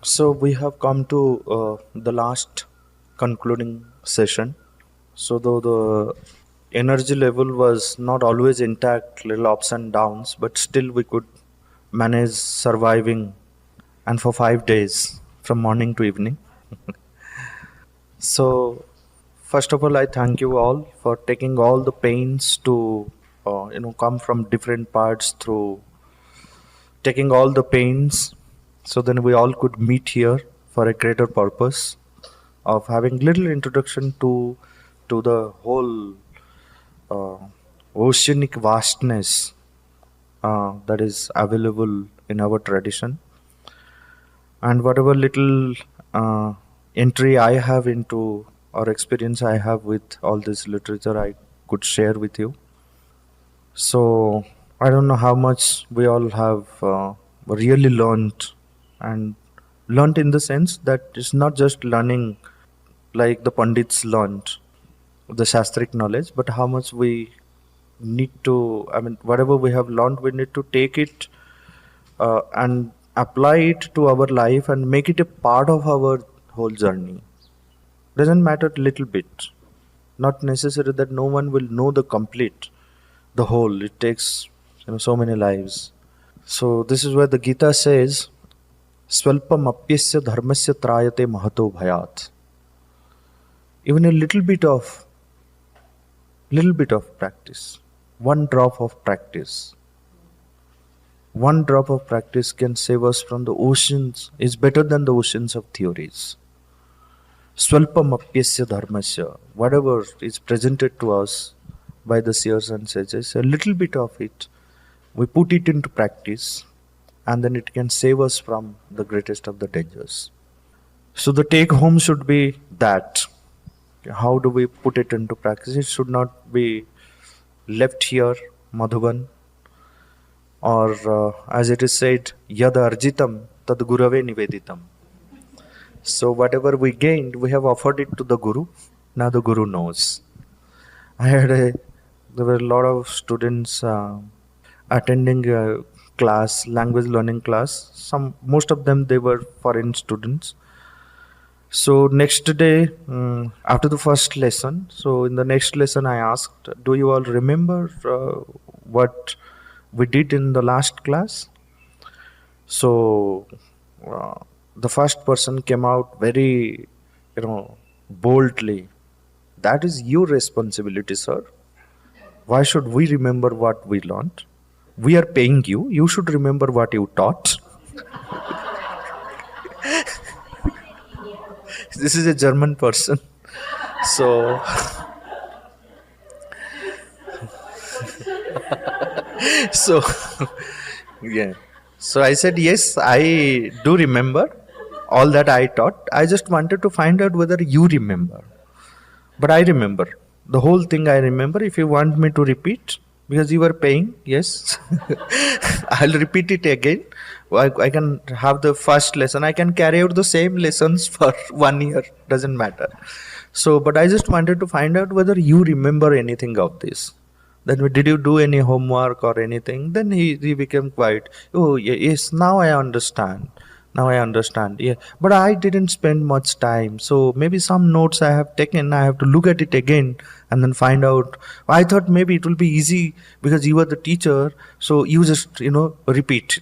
So we have come to the last concluding session. So though the energy level was not always intact, little ups and downs, but still we could manage surviving, and for 5 days from morning to evening. So first of all, I thank you all for taking all the pains to come from different parts through taking all the pains, so then we all could meet here for a greater purpose of having little introduction to the whole uh, oceanic vastness that is available in our tradition, and whatever little entry I have into or experience I have with all this literature I could share with you. So I don't know how much we all have really learned, and learned in the sense that it's not just learning like the Pandits learned the Shastric knowledge, but how much we need to, I mean, whatever we have learned, we need to take it and apply it to our life and make it a part of our whole journey. Doesn't matter little bit. Not necessary that no one will know the complete, the whole. It takes so many lives. So this is where the Gita says, Swalpam apyasya dharmasya trayate mahato bhayat. Even a little bit of practice, one drop of practice. One drop of practice can save us from the oceans, is better than the oceans of theories. Swalpam apyasya dharmasya, whatever is presented to us by the seers and sages, a little bit of it, we put it into practice, and then it can save us from the greatest of the dangers. So the take home should be that. How do we put it into practice? It should not be left here, Madhuban, or as it is said, yad arjitam tad gurave niveditam. So whatever we gained, we have offered it to the Guru. Now the Guru knows. There were a lot of students attending a class, language learning class. Most of them, they were foreign students. So next day, after the first lesson, so in the next lesson I asked, do you all remember what we did in the last class? So the first person came out very, boldly. That is your responsibility, sir. Why should we remember what we learned? We are paying you. You should remember what you taught. This is a German person. So, so yeah. So I said, yes, I do remember all that I taught. I just wanted to find out whether you remember. But I remember. The whole thing I remember. If you want me to repeat, because you were paying, yes, I'll repeat it again. I can have the first lesson. I can carry out the same lessons for 1 year. Doesn't matter. So, but I just wanted to find out whether you remember anything of this. Then did you do any homework or anything? Then he became quiet. Oh, yes, now I understand. Now I understand. Yeah, but I didn't spend much time. So maybe some notes I have taken, I have to look at it again and then find out. I thought maybe it will be easy because you are the teacher. So you just, repeat.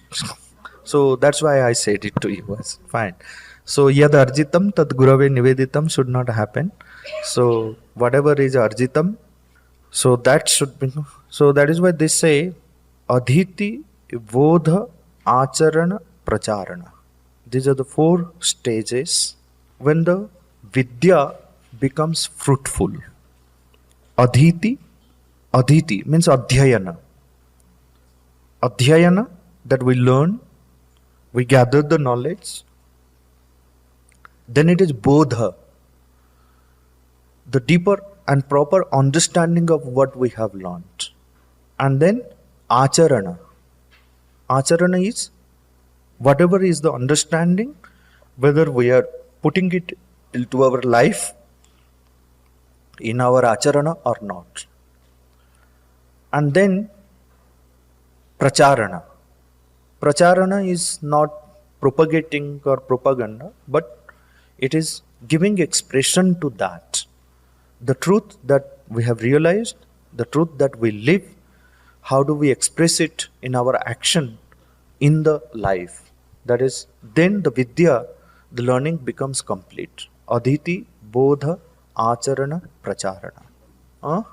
So that's why I said it to you. It's fine. So yad arjitam tad gurave niveditam should not happen. So whatever is arjitam, so that should be. So that is why they say adhiti, vodha, acharana, pracharana. These are the 4 stages when the vidya becomes fruitful. Adhiti means adhyayana. Adhyayana, that we learn, we gather the knowledge. Then it is bodha, the deeper and proper understanding of what we have learned. And then acharana. Acharana is whatever is the understanding, whether we are putting it into our life, in our acharana or not. And then pracharana. Pracharana is not propagating or propaganda, but it is giving expression to that. The truth that we have realized, the truth that we live, how do we express it in our action, in the life? That is, then the vidya, the learning becomes complete. Adhiti, bodha, acharana, pracharana. Huh?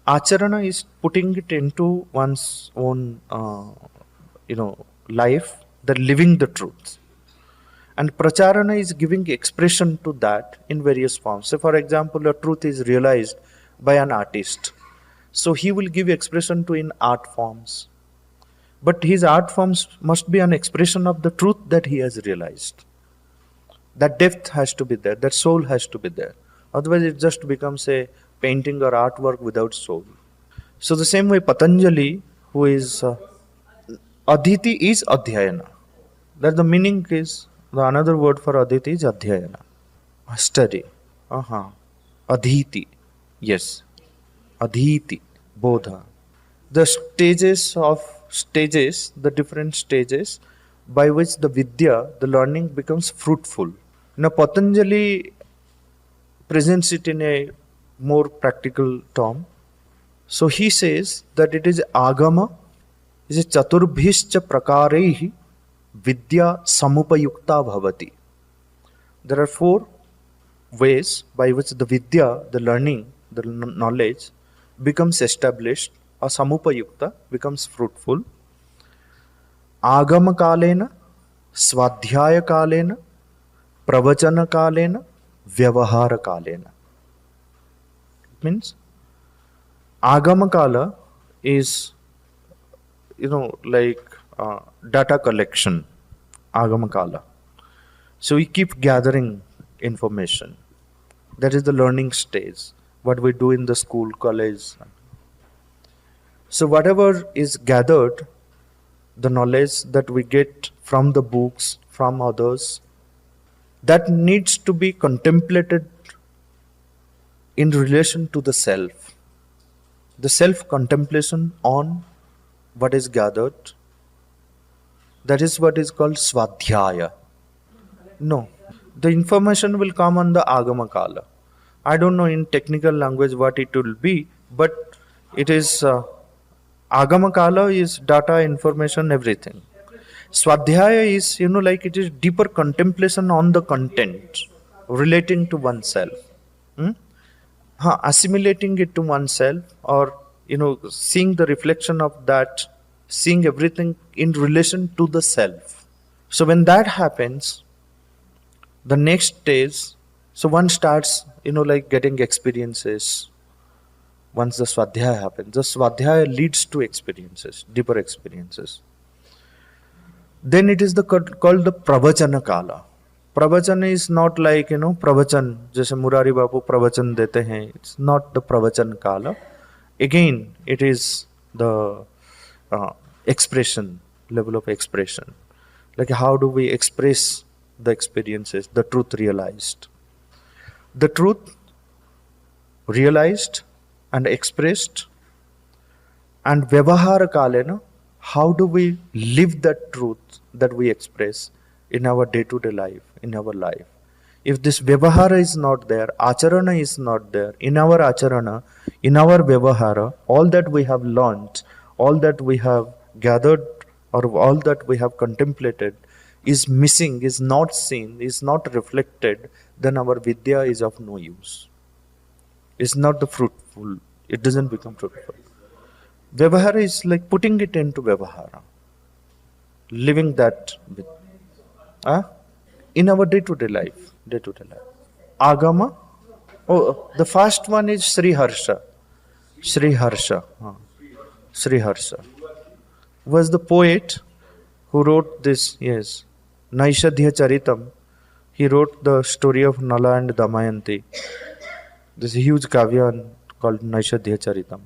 Acharana is putting it into one's own, life, the living the truth. And pracharana is giving expression to that in various forms. So, for example, a truth is realized by an artist. So, he will give expression to in art forms. But his art forms must be an expression of the truth that he has realized. That depth has to be there, that soul has to be there. Otherwise, it just becomes a painting or artwork without soul. So, the same way, Patanjali, who is Adhiti, is Adhyayana. That the meaning is, the another word for Adhiti is Adhyayana. Study. Adhiti. Yes. Adhiti. Bodha. The the different stages by which the vidya, the learning becomes fruitful. Now Patanjali presents it in a more practical term. So he says that it is agama, is a chaturbhischa prakarehi vidya samupayukta bhavati. There are 4 ways by which the vidya, the learning, the knowledge becomes established, or samupayukta, becomes fruitful. Agama kalena, swadhyaya kalena, pravachana kalena, vyavahara kalena. It means agama kala is, like data collection, agama kala. So we keep gathering information. That is the learning stage, what we do in the school, college. So whatever is gathered, the knowledge that we get from the books, from others, that needs to be contemplated in relation to the self. The self-contemplation on what is gathered, that is what is called swadhyaya. No, the information will come on the agama kala. I don't know in technical language what it will be, but it is agama kala is data, information, everything. Swadhyaya is, like it is deeper contemplation on the content relating to oneself. Assimilating it to oneself, or, seeing the reflection of that, seeing everything in relation to the self. So when that happens, the next stage, so one starts, like getting experiences. Once the swadhyaya happens, the swadhyaya leads to experiences, deeper experiences. Then it is called the pravachana kala. Pravachana is not like, pravachan, jaise Murari Bapu pravachan dete hain. It's not the pravachan kala. Again, it is the expression, level of expression. Like how do we express the experiences, the truth realized. The truth realized and expressed, and vyavahara kalena, how do we live that truth that we express in our day-to-day life, in our life. If this vyavahara is not there, acharana is not there, in our acharana, in our vyavahara, all that we have learnt, all that we have gathered, or all that we have contemplated is missing, is not seen, is not reflected, then our vidya is of no use. It's not the fruitful. It doesn't become fruitful. Vyavahara is like putting it into vyavahara. Living that with, in our day-to-day life. Agama. The first one is Sri Harsha. Sri Harsha was the poet who wrote this, Naishadhya Charitam. He wrote the story of Nala and Damayanti. There's a huge kavya called Naishadhya Charitam.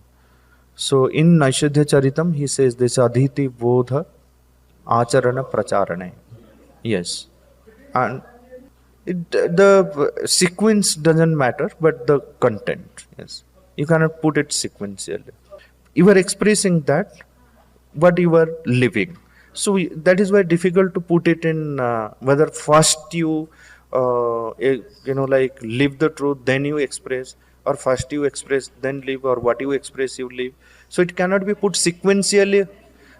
So in Naishadhya Charitam, he says this adhiti bodha acharana pracharane. Yes. And the sequence doesn't matter, but the content. Yes. You cannot put it sequentially. You are expressing that, what you are living. That is why difficult to put it in whether first you like live the truth, then you express, or first you express then live, or what you express you live. So it cannot be put sequentially.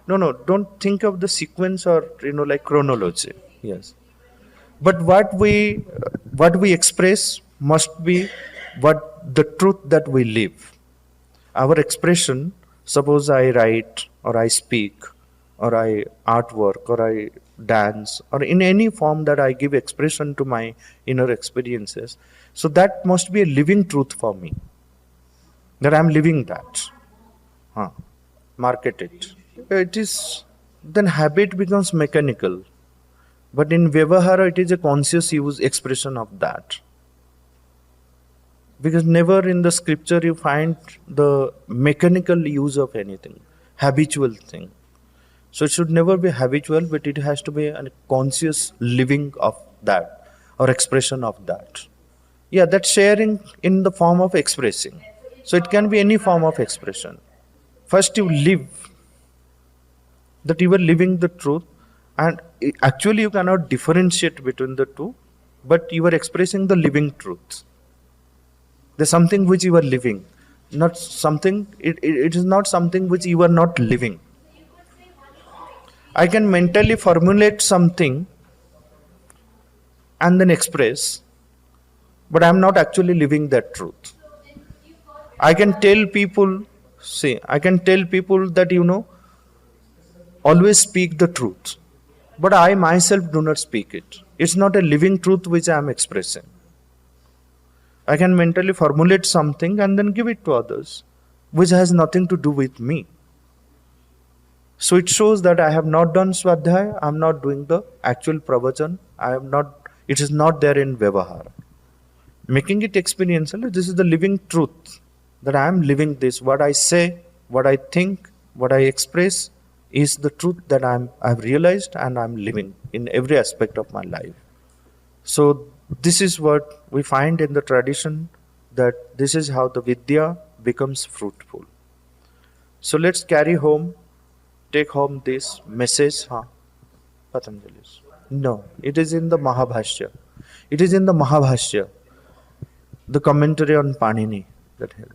No, don't think of the sequence or like chronology. Yes, but what we express must be what the truth that we live. Our expression, suppose I write or I speak or I artwork or I dance or in any form that I give expression to my inner experiences, so that must be a living truth for me, that I'm living that. huh. Market it is, then habit becomes mechanical, but in vyavahara it is a conscious use expression of that. Because never in the scripture you find the mechanical use of anything, habitual thing. So it should never be habitual, but it has to be a conscious living of that or expression of that. Yeah, that's sharing in the form of expressing. So it can be any form of expression. First you live, that you are living the truth, and actually you cannot differentiate between the two, but you are expressing the living truth. There's something which you are living, not something, it is not something which you are not living. I can mentally formulate something and then express, but I'm not actually living that truth. I can tell people, that, always speak the truth, but I myself do not speak it. It's not a living truth which I am expressing. I can mentally formulate something and then give it to others, which has nothing to do with me. So it shows that I have not done Swadhyaya, I am not doing the actual pravachan, it is not there in Vyavahara. Making it experiential, this is the living truth, that I am living this. What I say, what I think, what I express is the truth that I've realized and I'm living in every aspect of my life. So this is what we find in the tradition, that this is how the Vidya becomes fruitful. So let's take home this message. Patanjali's. No, it is in the Mahabhashya. It is in the Mahabhashya, the commentary on Panini that held.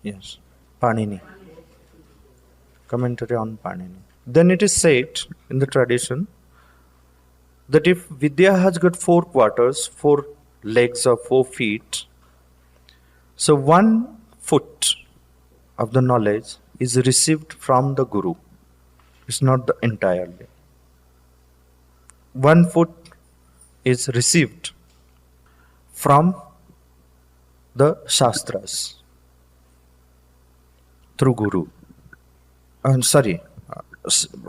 Yes, Panini. Commentary on Panini. Then it is said in the tradition that if Vidya has got 4 quarters, 4 legs or 4 feet, so 1 foot of the knowledge is received from the Guru. It's not the entirely. 1 foot is received from the Shastras through Guru.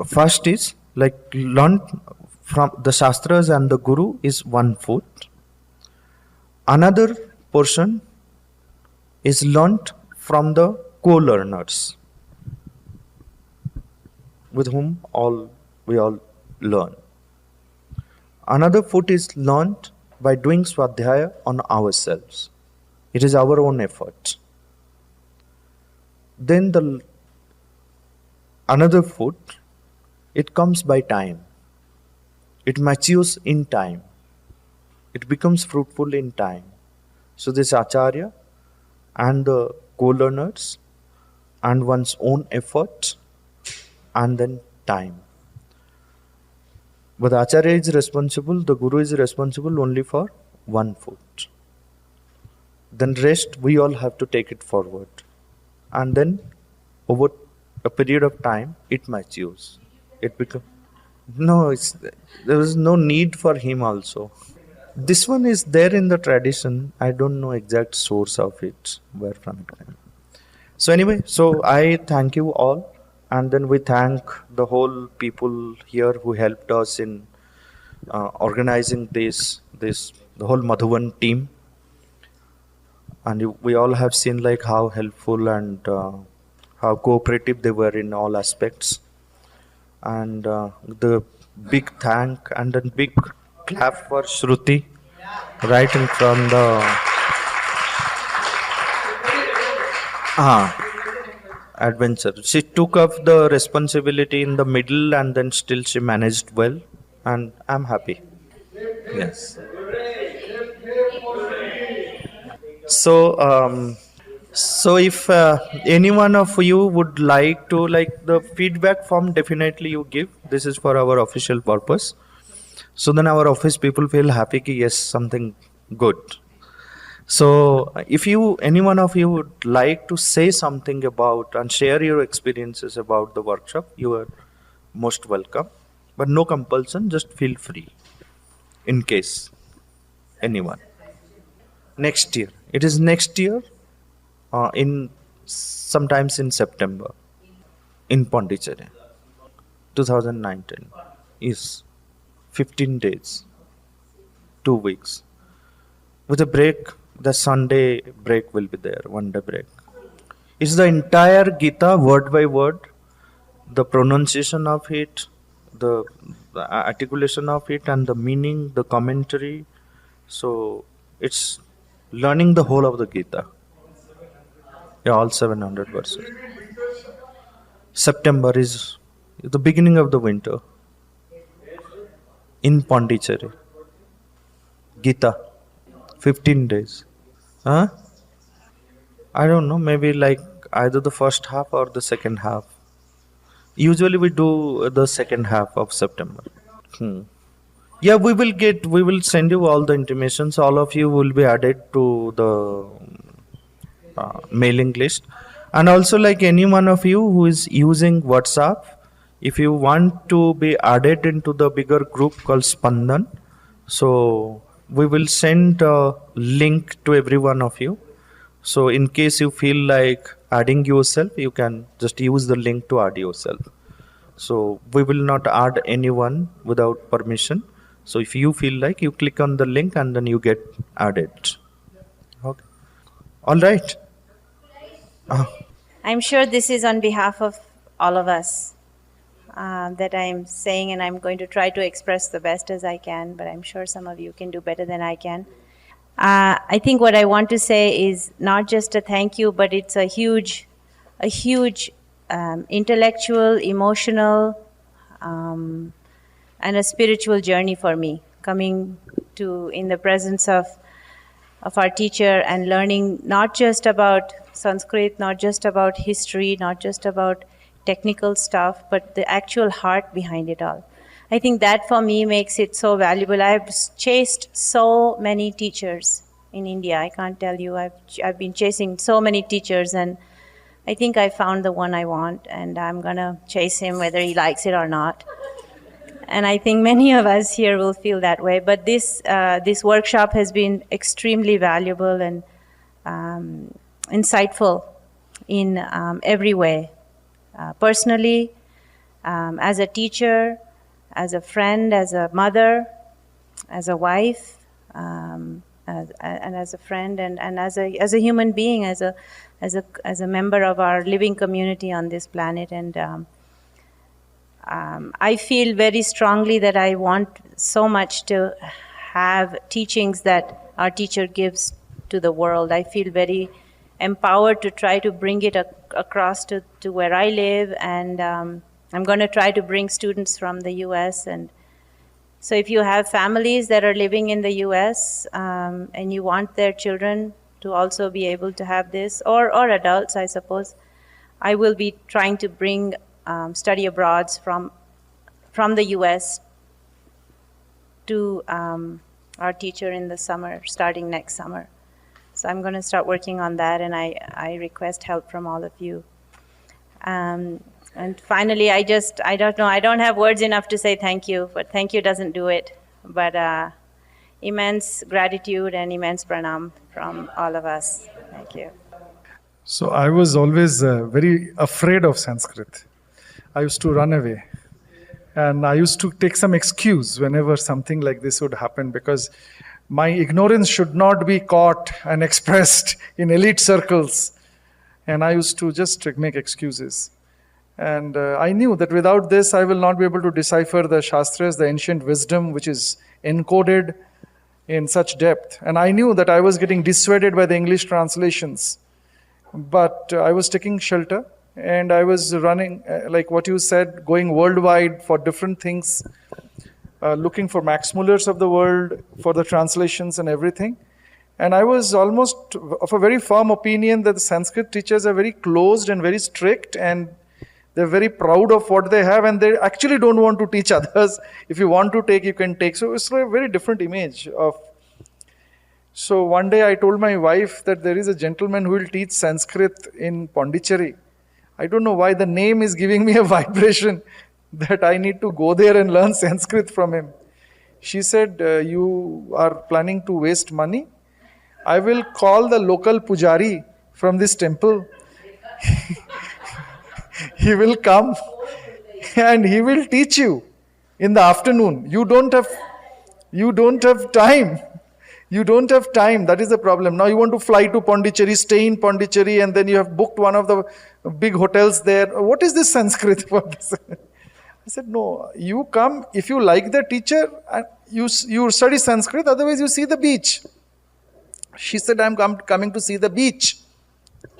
First is like learned from the Shastras and the Guru is 1 foot. Another portion is learnt from the co-learners with whom we all learn. Another foot is learnt by doing Swadhyaya on ourselves. It is our own effort. Then another foot, it comes by time. It matures in time. It becomes fruitful in time. So this Acharya and the co-learners and one's own effort and then time. But Acharya is responsible, the Guru is responsible only for 1 foot. Then rest, we all have to take it forward. And then over a period of time, it matures. There is no need for him also. This one is there in the tradition. I don't know exact source of it, where from it came. So anyway, I thank you all. And then we thank the whole people here who helped us in organizing the whole Madhuban team. And we all have seen like how helpful and how cooperative they were in all aspects. And the big thank and then big clap for Shruti right in from the adventure. She took up the responsibility in the middle and then still she managed well, and I'm happy. Yes. So, so if any one of you would like to, like the feedback form, definitely you give. This is for our official purpose. So then our office people feel happy ki yes, something good. So if you, any one of you would like to say something about and share your experiences about the workshop, you are most welcome. But no compulsion, just feel free in case anyone. Next year. It is next year in sometimes in September in Pondicherry. 2019 is 15 days, 2 weeks. With a break, the Sunday break will be there, 1 day break. It's the entire Gita, word by word, the pronunciation of it, the articulation of it, and the meaning, the commentary. So it's learning the whole of the Gita. Yeah, all 700 verses. September is the beginning of the winter in Pondicherry. Gita, 15 days. Huh? I don't know, maybe like either the first half or the second half. Usually we do the second half of September. Yeah, we will send you all the intimations. All of you will be added to the mailing list. And also, like any one of you who is using WhatsApp, if you want to be added into the bigger group called Spandan, so we will send a link to every one of you. So in case you feel like adding yourself, you can just use the link to add yourself. So we will not add anyone without permission. So if you feel like, you click on the link and then you get added. Okay. All right. I'm sure this is on behalf of all of us that I'm saying, and I'm going to try to express the best as I can, but I'm sure some of you can do better than I can. I think what I want to say is not just a thank you, but it's a huge intellectual, emotional, and a spiritual journey for me, coming to in the presence of our teacher and learning not just about Sanskrit, not just about history, not just about technical stuff, but the actual heart behind it all. I think that for me makes it so valuable. I've chased so many teachers in India. I can't tell you. I've been chasing so many teachers, and I think I found the one I want, and I'm gonna chase him whether he likes it or not. And I think many of us here will feel that way. But this workshop has been extremely valuable and insightful in every way. Personally, as a teacher, as a friend, as a mother, as a wife, and as a friend, and as a human being, as a member of our living community on this planet. And I feel very strongly that I want so much to have teachings that our teacher gives to the world. I feel very empowered to try to bring it across to where I live, and I'm going to try to bring students from the US. And so if you have families that are living in the US and you want their children to also be able to have this, or adults, I suppose, I will be trying to bring study abroads from the US to our teacher in the summer, starting next summer. So I'm going to start working on that, and I request help from all of you. And finally, I don't know, I don't have words enough to say thank you, but thank you doesn't do it. But immense gratitude and immense pranam from all of us. Thank you. So I was always very afraid of Sanskrit. I used to run away. And I used to take some excuse whenever something like this would happen, because my ignorance should not be caught and expressed in elite circles. And I used to just make excuses. And I knew that without this, I will not be able to decipher the Shastras, the ancient wisdom, which is encoded in such depth. And I knew that I was getting dissuaded by the English translations. But I was taking shelter And I was running, like what you said, going worldwide for different things, looking for Max Mullers of the world for the translations and everything. And I was almost of a very firm opinion that the Sanskrit teachers are very closed and very strict, and they're very proud of what they have, and they actually don't want to teach others. If you want to take, you can take. So it's a very different image of. So one day I told my wife that there is a gentleman who will teach Sanskrit in Pondicherry. I don't know why the name is giving me a vibration that I need to go there and learn Sanskrit from him. She said, you are planning to waste money? I will call the local pujari from this temple. He will come and he will teach you in the afternoon. You don't have time. You don't have time. That is the problem. Now you want to fly to Pondicherry, stay in Pondicherry, and then you have booked one of the big hotels there. What is this Sanskrit for this? I said, no, you come, if you like the teacher, you study Sanskrit, otherwise you see the beach. She said, I'm coming to see the beach.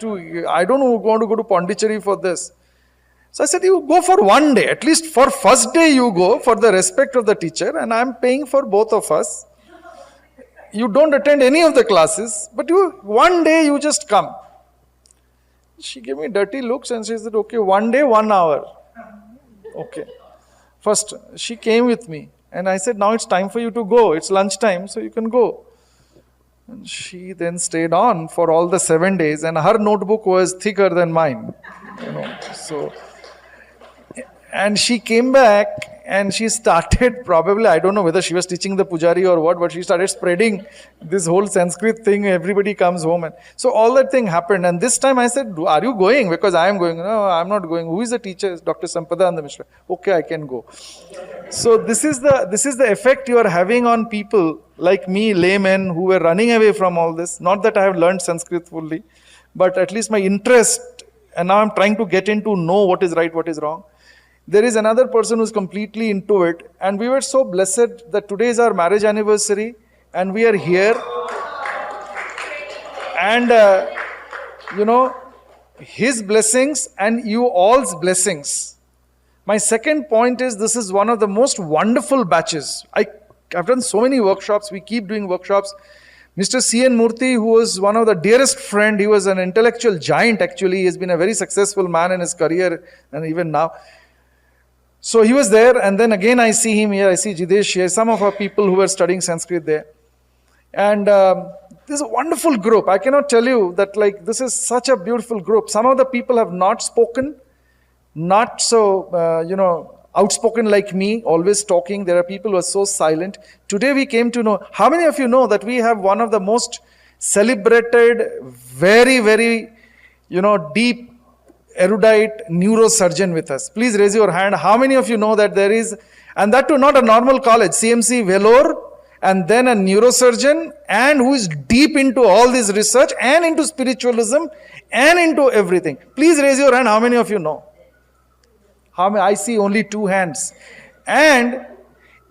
I don't want to go to Pondicherry for this. So I said, you go for one day, at least for first day you go for the respect of the teacher, and I'm paying for both of us. You don't attend any of the classes, but one day you just come. She gave me dirty looks and she said, okay, one day, 1 hour. Okay. First, she came with me and I said, now it's time for you to go. It's lunchtime, so you can go. And she then stayed on for all the 7 days, and her notebook was thicker than mine. And she came back and she started, probably, I don't know whether she was teaching the pujari or what, but she started spreading this whole Sanskrit thing. Everybody comes home. And so all that thing happened. And this time I said, are you going? Because I am going. No, I'm not going. Who is the teacher? Dr Sampadananda Mishra. Okay, I can go. So this is the effect you are having on people like me, laymen, who were running away from all this. Not that I have learned Sanskrit fully, but at least my interest, and now I'm trying to get into know what is right, what is wrong. There is another person who's completely into it, and we were so blessed that today is our marriage anniversary, and we are here. And, his blessings and you all's blessings. My second point is, this is one of the most wonderful batches. I've done so many workshops. We keep doing workshops. Mr. C.N. Murthy, who was one of the dearest friend, he was an intellectual giant actually. He has been a very successful man in his career and even now. So he was there, and then again I see him here, I see Jidesh here, some of our people who were studying Sanskrit there. And this is a wonderful group. I cannot tell you that this is such a beautiful group. Some of the people have not spoken, not so, outspoken like me, always talking. There are people who are so silent. Today we came to know, how many of you know that we have one of the most celebrated, very, very, deep, erudite neurosurgeon with us? Please raise your hand. How many of you know that there is, and that too not a normal college, CMC Vellore, and then a neurosurgeon, and who is deep into all this research and into spiritualism and into everything? Please raise your hand. How many of you know? How many? I see only 2 hands. And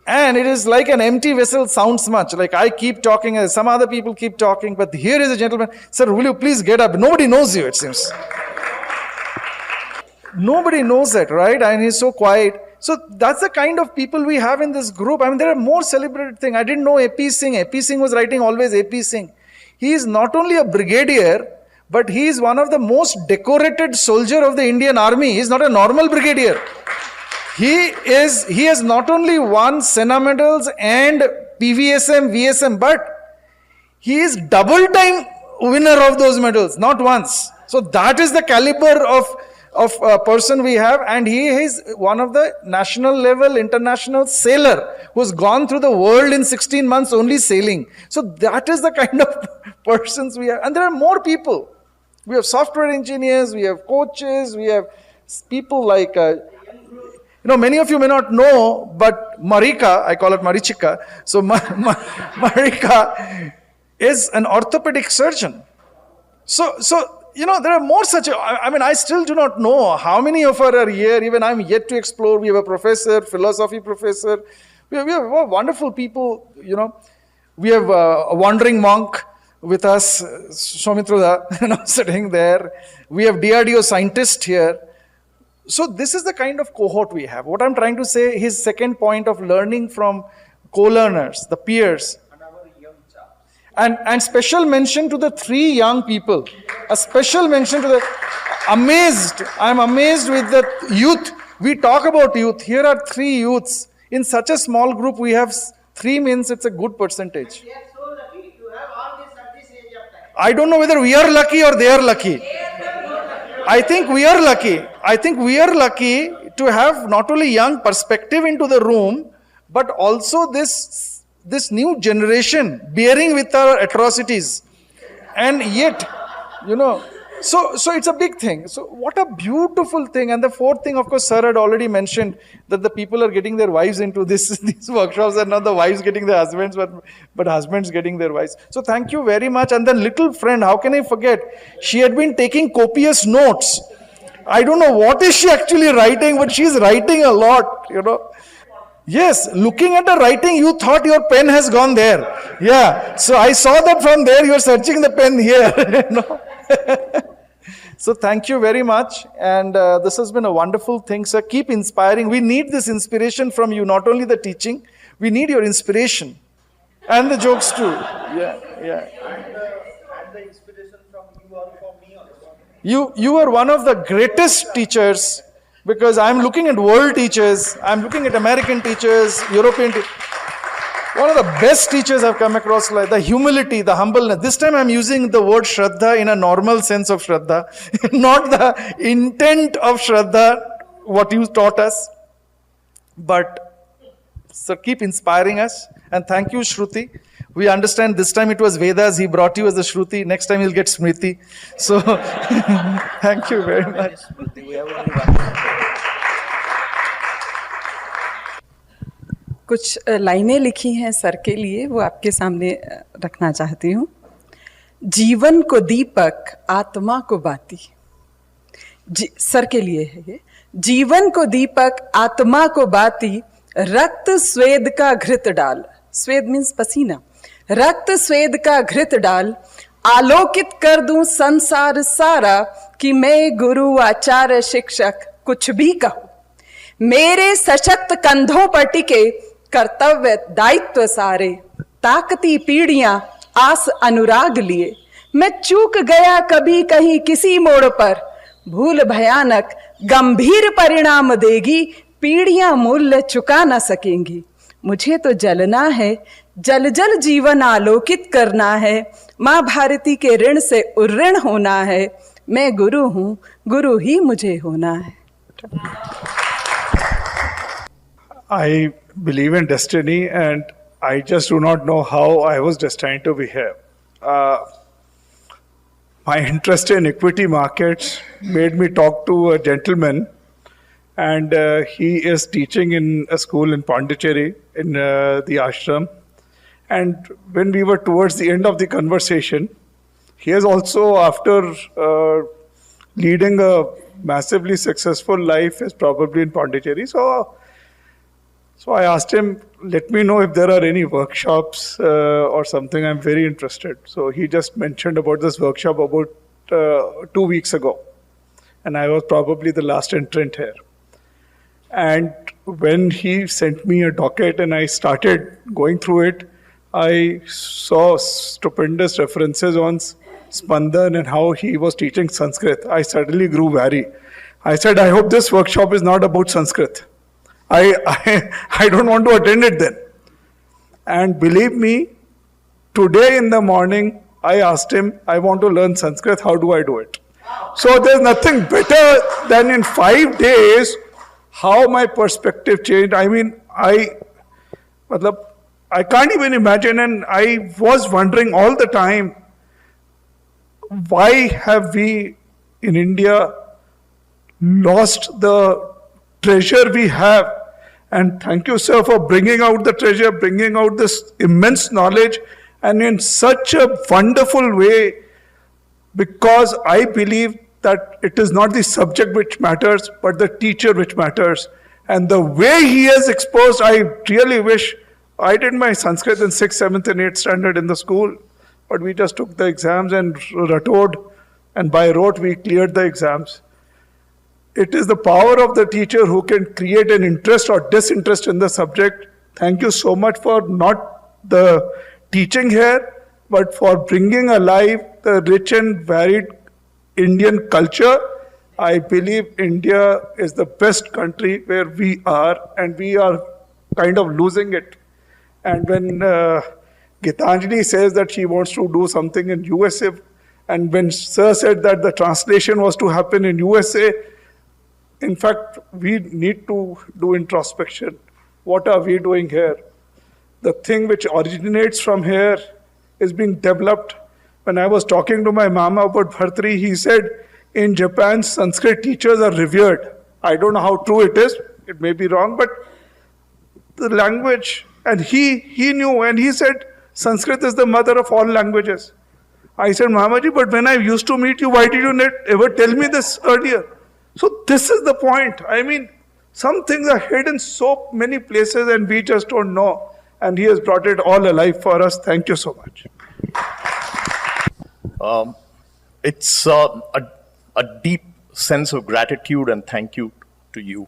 it is like an empty vessel sounds much. Like I keep talking, some other people keep talking, but here is a gentleman. Sir, will you please get up? Nobody knows you, it seems. Nobody knows that, right? And he's so quiet. So that's the kind of people we have in this group. I mean, there are more celebrated things. I didn't know A.P. Singh. A.P. Singh was writing always A.P. Singh. He is not only a brigadier, but he is one of the most decorated soldier of the Indian Army. He is not a normal brigadier. He has not only won Sena medals and PVSM, VSM, but he is double time winner of those medals, not once. So that is the caliber of a person we have, and he is one of the national level, international sailor who's gone through the world in 16 months only sailing. So that is the kind of persons we have. And there are more people. We have software engineers, we have coaches, we have people like, many of you may not know, but Marika, I call it Marichika. So Marika is an orthopedic surgeon. So there are more such, I still do not know how many of us are here. Even I'm yet to explore. We have a professor, philosophy professor. We have wonderful people, We have a wandering monk. with us, Somitruda, sitting there. We have DRDO scientists here. So this is the kind of cohort we have. What I'm trying to say, his second point of learning from co-learners, the peers. And special mention to the 3 young people. A special mention to the I'm amazed with the youth. We talk about youth. Here are 3 youths. In such a small group, we have 3 means it's a good percentage. We are so lucky to have all this at this age of time. I don't know whether we are lucky or they are lucky. I think we are lucky. I think we are lucky to have not only young perspective into the room, but also this new generation bearing with our atrocities. And yet, so it's a big thing. So what a beautiful thing. And the fourth thing, of course, sir had already mentioned that the people are getting their wives into these workshops, and not the wives getting their husbands, but husbands getting their wives. So thank you very much. And then little friend, how can I forget? She had been taking copious notes. I don't know what is she actually writing, but she's writing a lot, Yes, looking at the writing, you thought your pen has gone there. Yeah, so I saw that from there, you're searching the pen here. So thank you very much. And this has been a wonderful thing, sir. Keep inspiring. We need this inspiration from you, not only the teaching, we need your inspiration. And the jokes too. Yeah. And the inspiration from you or from me also. You are one of the greatest teachers, because I'm looking at world teachers, I'm looking at American teachers, European teachers. One of the best teachers I've come across, like the humility, the humbleness. This time I'm using the word Shraddha in a normal sense of Shraddha, not the intent of Shraddha, what you taught us. But, sir, keep inspiring us. And thank you, Shruti. We understand this time it was Vedas, he brought you as the Shruti. Next time he'll get Smriti. So, thank you very much. कुछ लाइनें लिखी हैं sir के लिए, वो आपके सामने रखना चाहती हूँ। जीवन को दीपक, आत्मा को बाती। सर के लिए है ये। जीवन को दीपक, आत्मा को बाती, रक्त स्वेद का घृत डाल। स्वेद मीन्स पसीना। रक्त स्वेद का घृत डाल, आलोकित कर दूं संसार सारा, कि मैं गुरु आचार्य शिक्षक कुछ भी कहूं। मेरे सशक्त कंधों पर टिके कर्तव्य दायित्व सारे, ताकती पीढ़ियां आस अनुराग लिए। मैं चूक गया कभी कहीं किसी मोड़ पर, भूल भयानक गंभीर परिणाम देगी, पीढ़ियां मूल्य चुका न सकेंगी। मुझे तो जलना है, जल जल जीवन आलोकित करना है, माँ भारती के ऋण से उर्ऋण होना है। मैं गुरु हूँ, गुरु ही मुझे होना है। I believe in destiny, and I just do not know how I was destined to be here. My interest in equity markets made me talk to a gentleman, and he is teaching in a school in Pondicherry, in the ashram. And when we were towards the end of the conversation, he is also, after leading a massively successful life, is probably in Pondicherry. So I asked him, let me know if there are any workshops or something. I'm very interested. So he just mentioned about this workshop about 2 weeks ago. And I was probably the last entrant here. And when he sent me a docket and I started going through it, I saw stupendous references on Spandan and how he was teaching Sanskrit. I suddenly grew wary. I said, I hope this workshop is not about Sanskrit. I don't want to attend it then. And believe me, today in the morning, I asked him, I want to learn Sanskrit, how do I do it? So there's nothing better than in 5 days, how my perspective changed. I mean, I can't even imagine, and I was wondering all the time, why have we in India lost the treasure we have? And thank you, sir, for bringing out the treasure, bringing out this immense knowledge, and in such a wonderful way, because I believe that it is not the subject which matters, but the teacher which matters. And the way he has exposed, I really wish I did my Sanskrit in 6th, 7th, and 8th standard in the school. but we just took the exams and rattled, and by rote we cleared the exams. It is the power of the teacher who can create an interest or disinterest in the subject. Thank you so much for not the teaching here, but for bringing alive the rich and varied Indian culture. I believe India is the best country where we are, and we are kind of losing it. And when Gitanjali says that she wants to do something in USA, and when Sir said that the translation was to happen in USA, in fact, we need to do introspection. What are we doing here? The thing which originates from here is being developed. When I was talking to my mama about Bhartri, he said, in Japan, Sanskrit teachers are revered. I don't know how true it is. It may be wrong, but the language, and he knew, and he said, Sanskrit is the mother of all languages. I said, Mamaji, but when I used to meet you, why did you not ever tell me this earlier? So this is the point. I mean, some things are hidden so many places and we just don't know. And he has brought it all alive for us. Thank you so much. It's a deep sense of gratitude and thank you to you.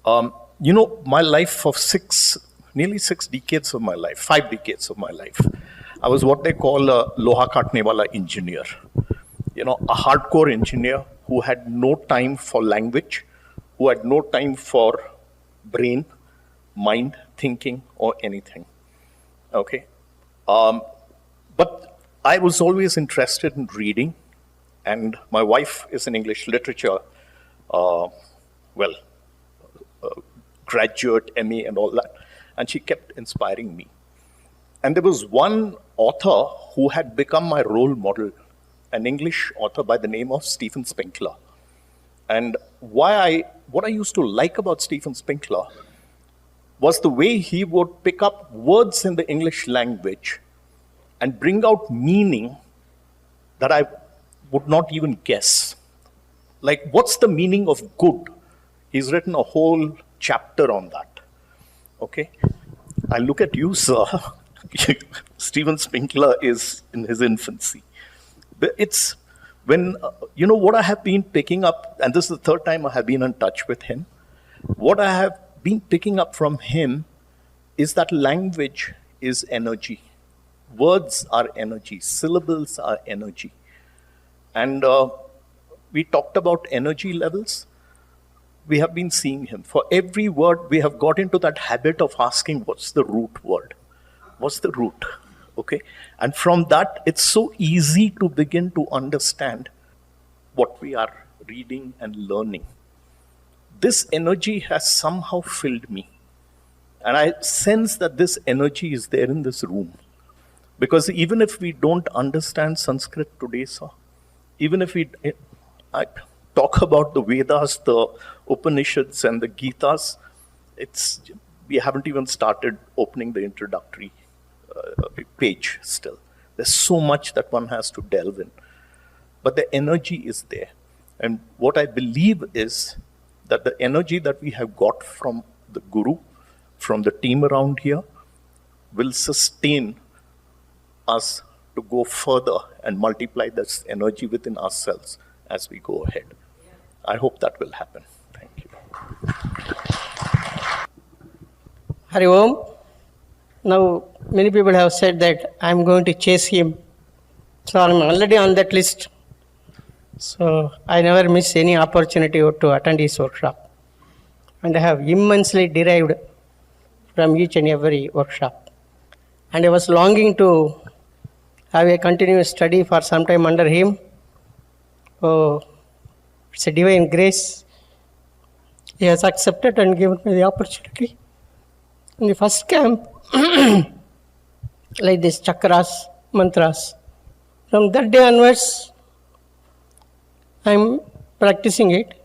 My life of nearly 6 decades of my life, 5 decades of my life, I was what they call a loha kaatne wala engineer. A hardcore engineer who had no time for language, who had no time for brain, mind, thinking, or anything. Okay? But I was always interested in reading, and my wife is in English literature, graduate, MA, and all that, and she kept inspiring me. And there was one author who had become my role model, an English author by the name of Stephen Spinkler. And what I used to like about Stephen Spinkler was the way he would pick up words in the English language and bring out meaning that I would not even guess. Like, what's the meaning of good? He's written a whole chapter on that. Okay? I look at you, sir. Stephen Spinkler is in his infancy. It's when, what I have been picking up, and this is the 3rd time I have been in touch with him, what I have been picking up from him is that language is energy. Words are energy. Syllables are energy. And we talked about energy levels. We have been seeing him. For every word, we have got into that habit of asking, what's the root word? What's the root? Okay? And from that, it's so easy to begin to understand what we are reading and learning. This energy has somehow filled me. And I sense that this energy is there in this room. Because even if we don't understand Sanskrit today, sir, even if I talk about the Vedas, the Upanishads, and the Gitas, we haven't even started opening the introductory page still. There's so much that one has to delve in. But the energy is there. And what I believe is that the energy that we have got from the Guru, from the team around here, will sustain us to go further and multiply this energy within ourselves as we go ahead. I hope that will happen. Thank you. Hari Om. Now, many people have said that I'm going to chase him. So I'm already on that list. So I never miss any opportunity to attend his workshop. And I have immensely derived from each and every workshop. And I was longing to have a continuous study for some time under him. Oh, it's a divine grace. He has accepted and given me the opportunity. In the first camp, like this chakras, mantras. From that day onwards, I'm practicing it.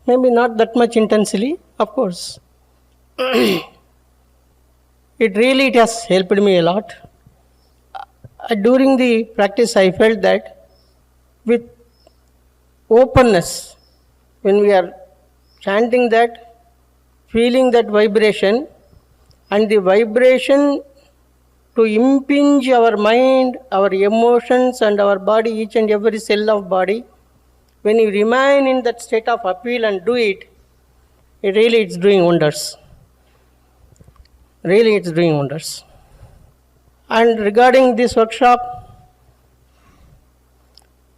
Maybe not that much intensely, of course. It has helped me a lot. During the practice, I felt that with openness, when we are chanting that, feeling that vibration, and the vibration to impinge our mind, our emotions and our body, each and every cell of body. When you remain in that state of appeal and do it, it's doing wonders. Really, it's doing wonders. And regarding this workshop,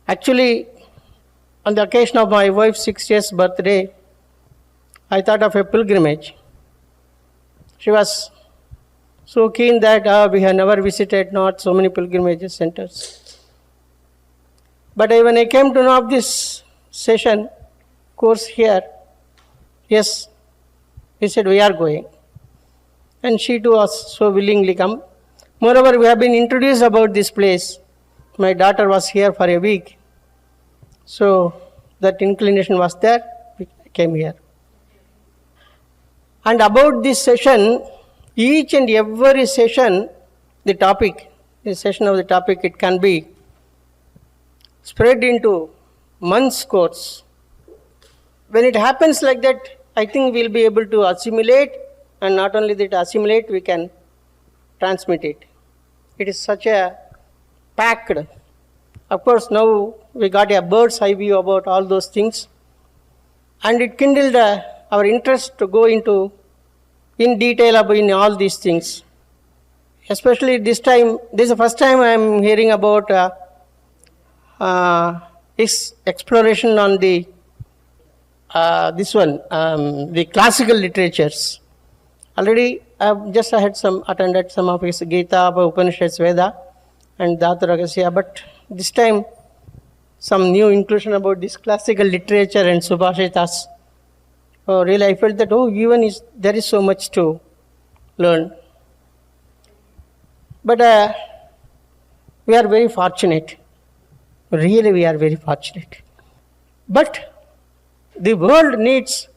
actually, on the occasion of my wife's 60th birthday, I thought of a pilgrimage. She was so keen that we have never visited not so many pilgrimage centers. But when I came to know of this session, course here, yes, he said, we are going. And she too was so willingly come. Moreover, we have been introduced about this place. My daughter was here for a week. So that inclination was there, we came here. And about this session, each and every session, the session of the topic, it can be spread into months course. When it happens like that, I think we'll be able to assimilate, and not only that assimilate, we can transmit it. It is such a packed. Of course, now we got a bird's eye view about all those things, and it kindled our interest to go into in detail about in all these things. Especially this time, this is the first time I am hearing about exploration on the the classical literatures. Already I had attended some of his Gita, Upanishads, Veda, and Dhatu, but this time some new inclusion about this classical literature and Subhashitas. Oh, really, I felt that, there is so much to learn. But we are very fortunate. Really, we are very fortunate. But the world needs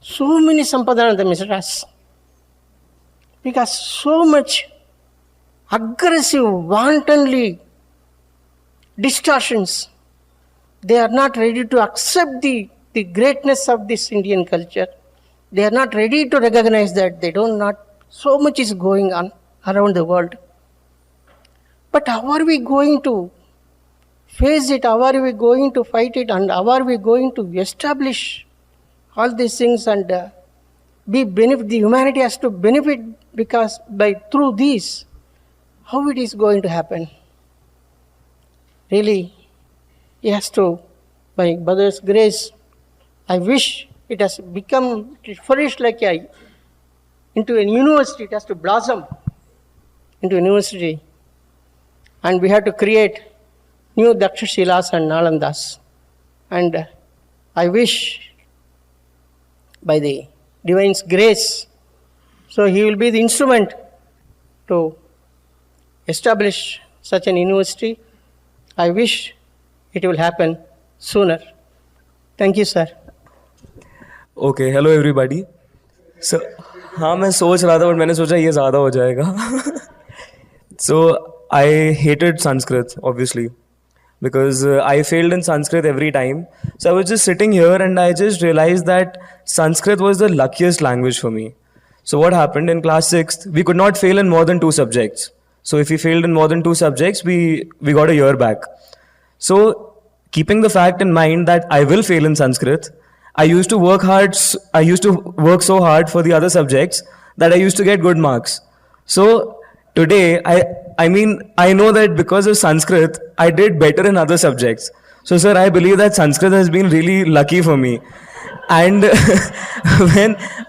so many Sampadananda Mishras, because so much aggressive, wantonly distortions. They are not ready to accept the greatness of this Indian culture. They are not ready to recognize that so much is going on around the world. But how are we going to face it? How are we going to fight it? And how are we going to establish all these things and the humanity has to benefit, because through these, how it is going to happen? Really, it has to, by Mother's grace, I wish it has become, it flourished into a university. It has to blossom into a university. And we have to create new Dakshilas and Nalandas. And I wish, by the Divine's grace, so he will be the instrument to establish such an university. I wish it will happen sooner. Thank you, sir. Okay, hello everybody. So, हाँ मैं सोच रहा था, but मैंने सोचा ये ज़्यादा हो जाएगा. So I hated Sanskrit, obviously, because I failed in Sanskrit every time. So I was just sitting here and I just realized that Sanskrit was the luckiest language for me. So what happened in class 6th, we could not fail in more than 2 subjects. So if we failed in more than 2 subjects, we got a year back. So keeping the fact in mind that I will fail in Sanskrit, I used to work so hard for the other subjects that I used to get good marks. So today, I know that because of Sanskrit, I did better in other subjects. So sir, I believe that Sanskrit has been really lucky for me. And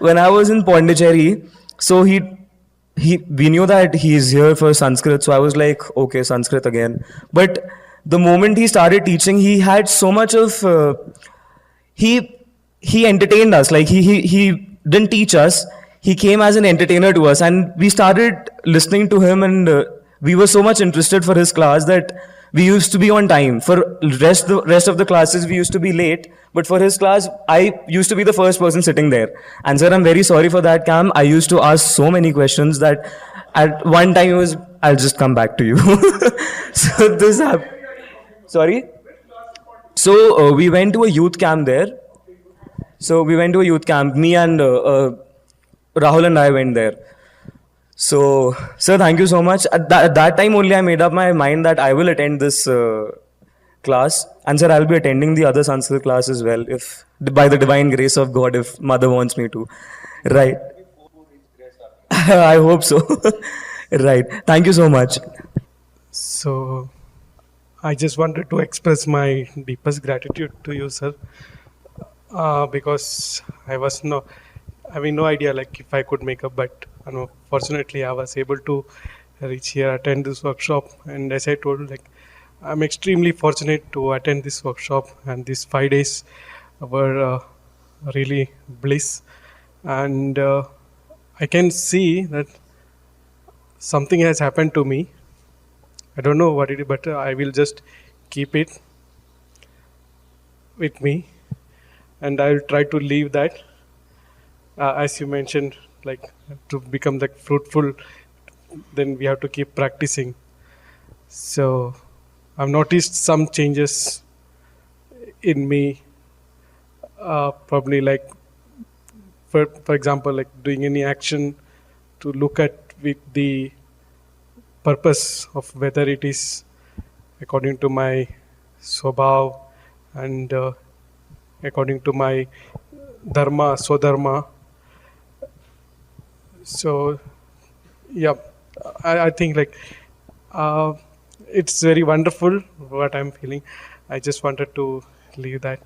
when I was in Pondicherry, so we knew that he is here for Sanskrit. So I was like, okay, Sanskrit again. But the moment he started teaching, he had so much of, he entertained us. Like he didn't teach us. He came as an entertainer to us, and we started listening to him, and we were so much interested for his class that we used to be on time. For the rest of the classes, we used to be late, but for his class, I used to be the first person sitting there. And sir, I'm very sorry for that, Cam. I used to ask so many questions that at one time it was, I'll just come back to you. So this happened. Sorry? So we went to a youth camp there. Me and Rahul and I went there. So, sir, thank you so much. At that time only, I made up my mind that I will attend this class. And sir, I'll be attending the other Sanskrit class as well, if by the divine grace of God, if Mother wants me to. Right. I hope so. Right. Thank you so much. So, I just wanted to express my deepest gratitude to you, sir, because having no idea like if I could make up, but fortunately I was able to reach here, attend this workshop, and as I told, like I'm extremely fortunate to attend this workshop, and these 5 days were really bliss, and I can see that something has happened to me. I don't know what it is, but I will just keep it with me, and I will try to leave that. As you mentioned, like to become like fruitful, then we have to keep practicing. So I've noticed some changes in me. Probably like, for example, like doing any action to look at with the purpose of whether it is according to my swabhav and according to my dharma, swadharma. So, yeah, I think like it's very wonderful what I'm feeling. I just wanted to leave that,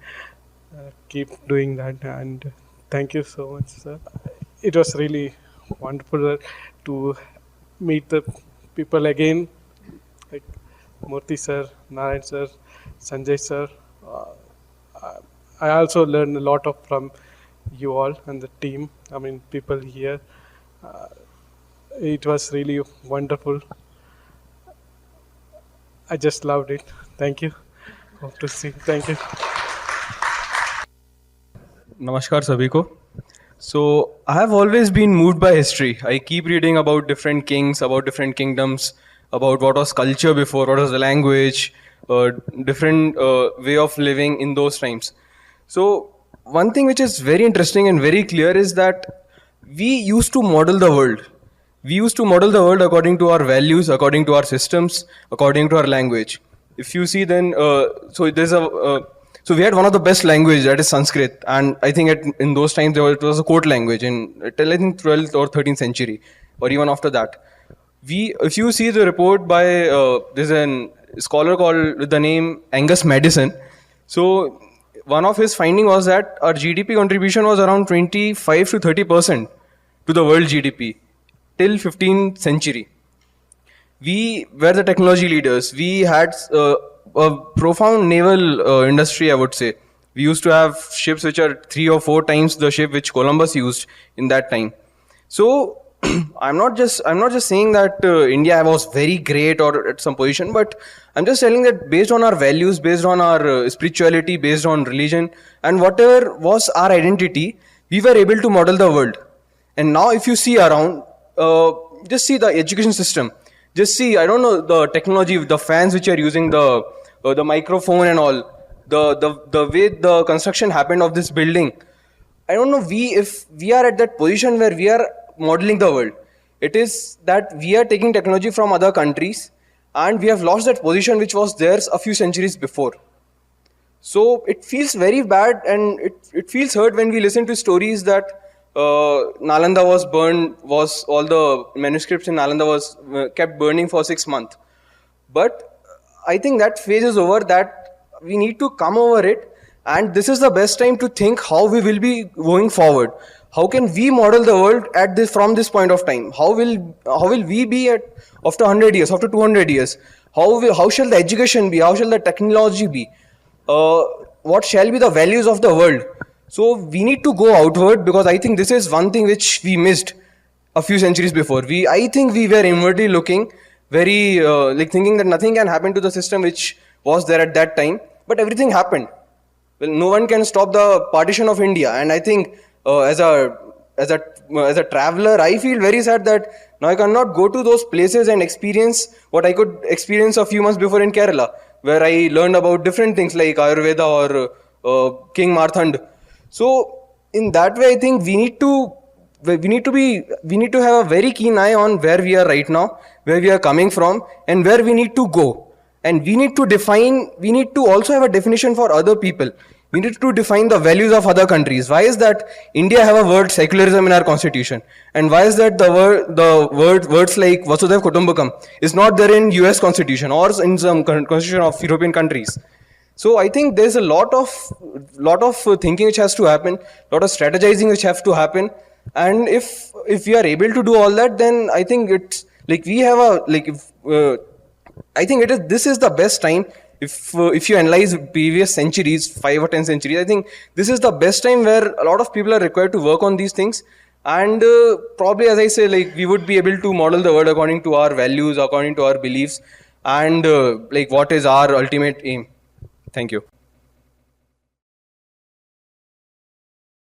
keep doing that, and thank you so much, sir. It was really wonderful to meet the people again, like Murthy sir, Narayan sir, Sanjay sir. I also learned a lot from you all and the team. I mean, people here. It was really wonderful. I just loved it. Thank you. Hope to see. Thank you. Namaskar sabhi ko. So I have always been moved by history. I keep reading about different kings, about different kingdoms, about what was culture before, what was the language, different way of living in those times. So one thing which is very interesting and very clear is that we used to model the world. We used to model the world according to our values, according to our systems, according to our language. If you see then, so we had one of the best language, that is Sanskrit, and I think in those times it was a court language till I think 12th or 13th century, or even after that. If you see the report by there's a scholar called with the name Angus Madison. So one of his finding was that our GDP contribution was around 25 to 30% to the world GDP till 15th century. We were the technology leaders. We had a profound naval industry, I would say. We used to have ships which are 3 or 4 times the ship which Columbus used in that time. So I'm not just saying that India was very great or at some position, but I'm just telling that based on our values, based on our spirituality, based on religion, and whatever was our identity, we were able to model the world. And now if you see around, just see the education system. Just see, I don't know, the technology, the fans which are using, the microphone and all, the way the construction happened of this building. I don't know, if we are at that position where we are modeling the world, it is that we are taking technology from other countries and we have lost that position which was theirs a few centuries before. So it feels very bad, and it feels hurt when we listen to stories that Nalanda was burned, all the manuscripts in Nalanda was kept burning for 6 months. But I think that phase is over, that we need to come over it, and this is the best time to think how we will be going forward. How can we model the world from this point of time? How will we be after 100 years, after 200 years? How shall the education be? How shall the technology be? What shall be the values of the world? So we need to go outward, because I think this is one thing which we missed a few centuries before. I think we were inwardly looking, very thinking that nothing can happen to the system which was there at that time, but everything happened. Well, no one can stop the partition of India, and I think as a traveler, I feel very sad that now I cannot go to those places and experience what I could experience a few months before in Kerala, where I learned about different things like Ayurveda or King Marthand. So in that way, I think we need to we need to have a very keen eye on where we are right now, where we are coming from, and where we need to go. And we need to also have a definition for other people. We need to define the values of other countries. Why is that India have a word secularism in our constitution? And why is that words like Vasudhaiv Kutumbakam is not there in US constitution or in some constitution of European countries? So I think there's a lot of thinking which has to happen, lot of strategizing which have to happen. And if we are able to do all that, then I think it's like we have I think this is the best time. If you analyze previous centuries, 5 or 10 centuries, I think this is the best time where a lot of people are required to work on these things. And probably, as I say, like we would be able to model the world according to our values, according to our beliefs, and like what is our ultimate aim. Thank you.